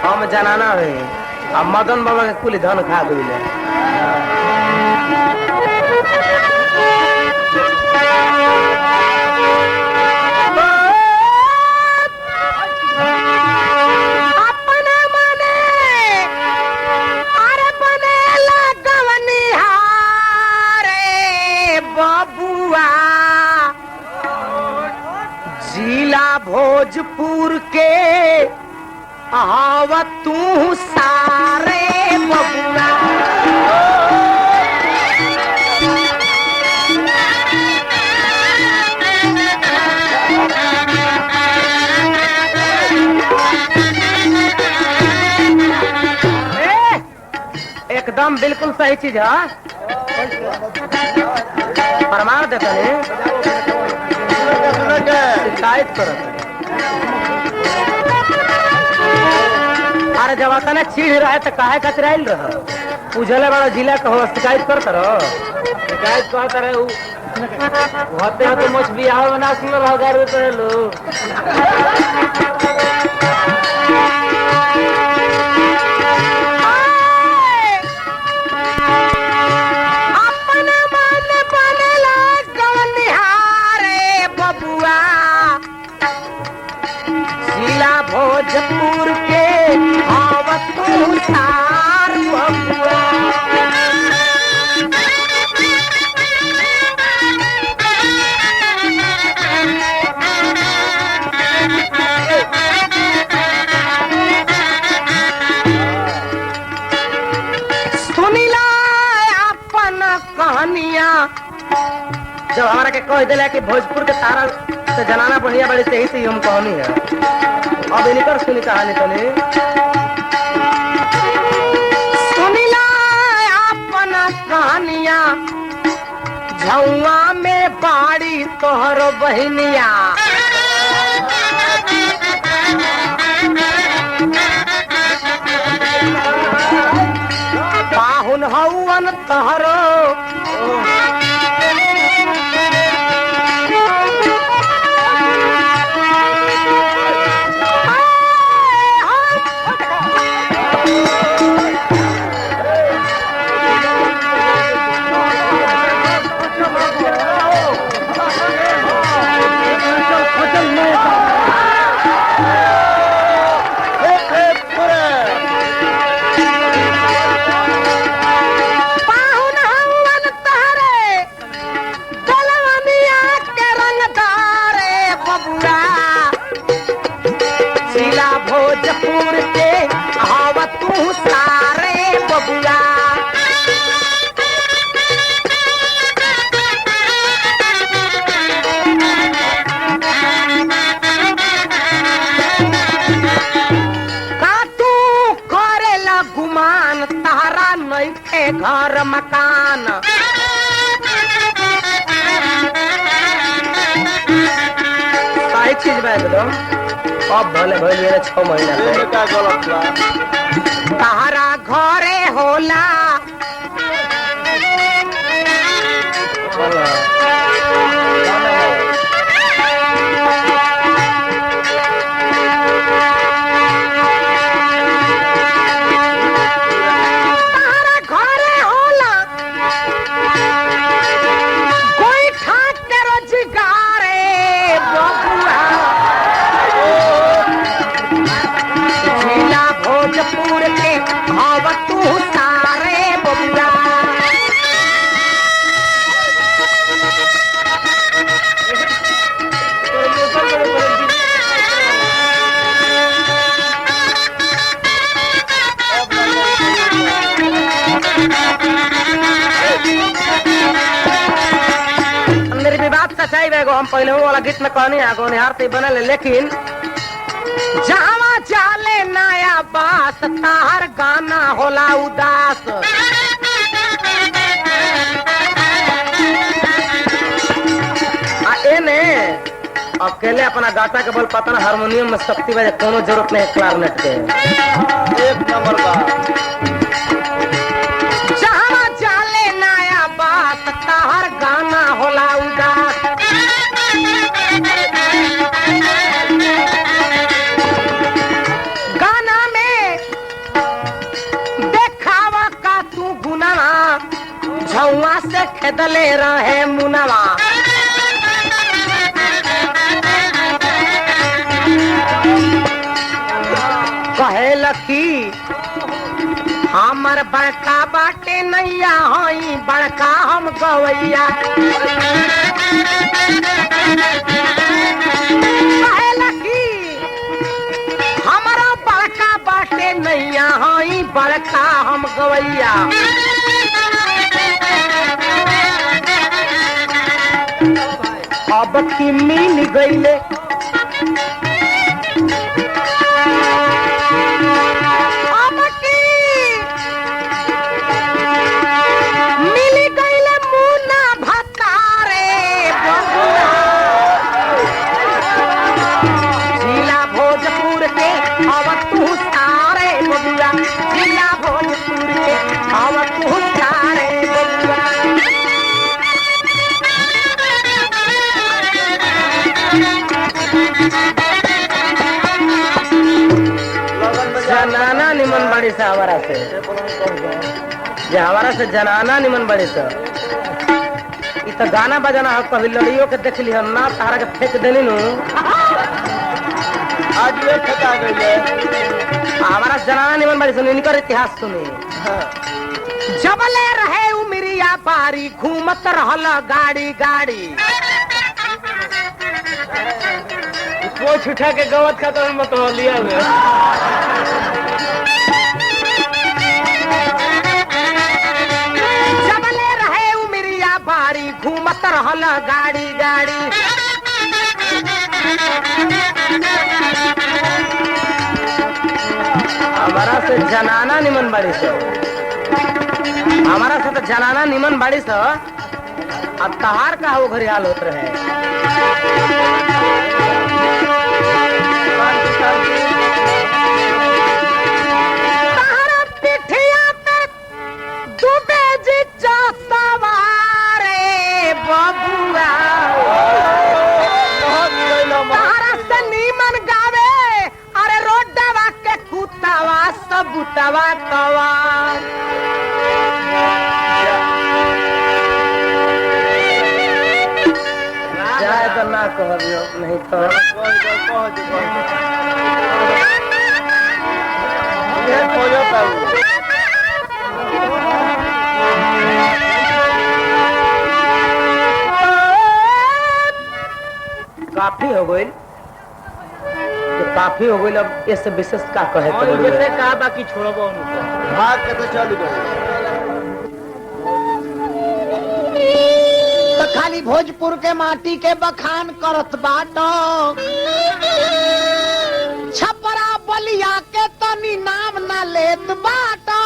हम जनाना है अब मदन बाबा के कुल धन खा दिले भोजपुर के आवा तू सारे बबुआ एकदम बिल्कुल सही चीज है प्रमाण देते हैं शिकायत करो अरे जब आता छीड़ रहा है तो काहे कचराइल रह उजले बड़ा जिला कहो शिकायत करता रहो शिकायत करता रहे होते हो तो मुझ बिहार बना सुन रहा गाड़ी पे लो भोजपुर के आवतू सार बबुआ सुनिला अपन कहानियां जब हमारा के कह दिला कि भोजपुर के तारा से जनाना बढ़िया बड़ी सही से हम कहानी है अब इनकर सुनी कहानी तनी सुनिला अपन कहानियां झौआ में बाड़ी तोहर बहनिया पाहुन हौवन तोहरो भोजपुर के आवतू सारे बबुआ का तू करेला गुमान तारा नइखे घर मकान सही चीज बा एकदम अब भले भले 6 महीना तारा घरे होला भोजपुर के आवतू सारे बबुआ मेरी भी बात सच्चाई है हम पहले वाला गीत में कहनी आगो निहार से बनल लेकिन जावा चाले नया बात तार गाना होला उदास एने अकेले अपना गाता के बल पता हारमोनियम में शक्ति बजे कोनो जरूरत नहीं क्लारनेट के एक नंबर बा। जहाँ जाले नया बात ताहर गाना होला उदास। गाना में देखावा का तू गुनावा झौआ से खेदले रहे मुनवा। कहे लकी हमर बड़का बाटे नैया हई बड़का हम गवैया। कहे लकी हमारा बड़का बाटे नैया हई बड़का हम गवैया। अब की मिल गईले अब की मिल गईले मुन्ना भतारे बबुआ। जिला भोजपुर के अब तू सारे बबुआ। जिला भोजपुर के अब तू सारे बबुआ। जनाना निमन बड़ी से हमारा से जे हमारा से जनाना निमन बड़ी से इ तो गाना बजाना है। कभी लड़ियों के देख लिहन ना तारा के फेंक देनी नु आज ये ठका गई। हमारा जनाना निमन बड़ी से इनकर इतिहास सुनी। जबले रहे उमरिया बारी घूमत रहल गाड़ी गाड़ी। पोछ उठा के गवत खत्म मत हो लिया हुए। जबले रहे उमरिया बारी घूमत रहल गाड़ी गाड़ी। हमारा से जनाना निमन बाड़ी से हमारा से तो जनाना निमन बाड़ी से अब तहार का वो घरी हाल होत रहे। तहरा पिठिया पे डूबे जी सवारे बबुआ। तहरा से नीमन गावे अरे रोडवा के कुतावा सब बुतावा कवा। जाए तो ना कहबियो नहीं तो काफी हो गई। तो काफी हो गई। अब इससे विशेष का कहे तो जैसे कहा बाकी छोड़बो भाग के तो चल गए। तो खाली भोजपुर के माटी के बखान करत बाटो। छपरा बलिया के तनी नाम ना लेत बाटो।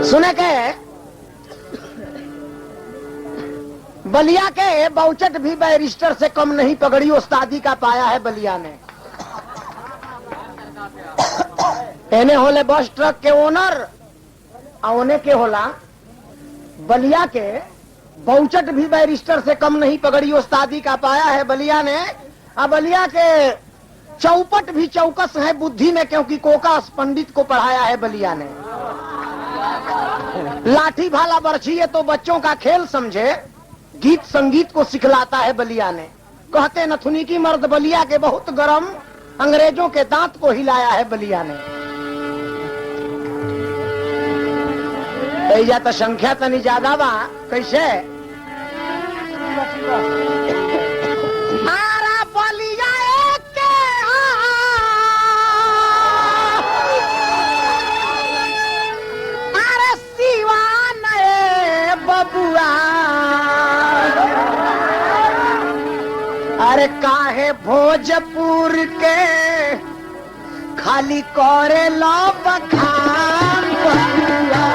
सुने के बलिया के बहुचट भी बैरिस्टर से कम नहीं पगड़ी उस्तादी का पाया है बलिया ने। एने होले बस ट्रक के ओनर औने के होला बलिया के बहुचट भी बैरिस्टर से कम नहीं पगड़ी उस्तादी का पाया है बलिया ने। अब बलिया के चौपट भी चौकस है बुद्धि में क्योंकि कोकास पंडित को पढ़ाया है बलिया ने। लाठी भाला बरछी है तो बच्चों का खेल समझे गीत संगीत को सिखलाता है बलिया ने। कहते नथुनी की मर्द बलिया के बहुत गरम अंग्रेजों के दांत को हिलाया है बलिया ने। ऐजा तो संख्या तनी ज्यादा बा। कैसे आरा बलिया एक के अरे सिवान बबुआ। अरे काहे भोजपुर के खाली करे लो बखान बबुआ।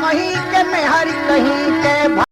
कहीं के मेहर कहीं के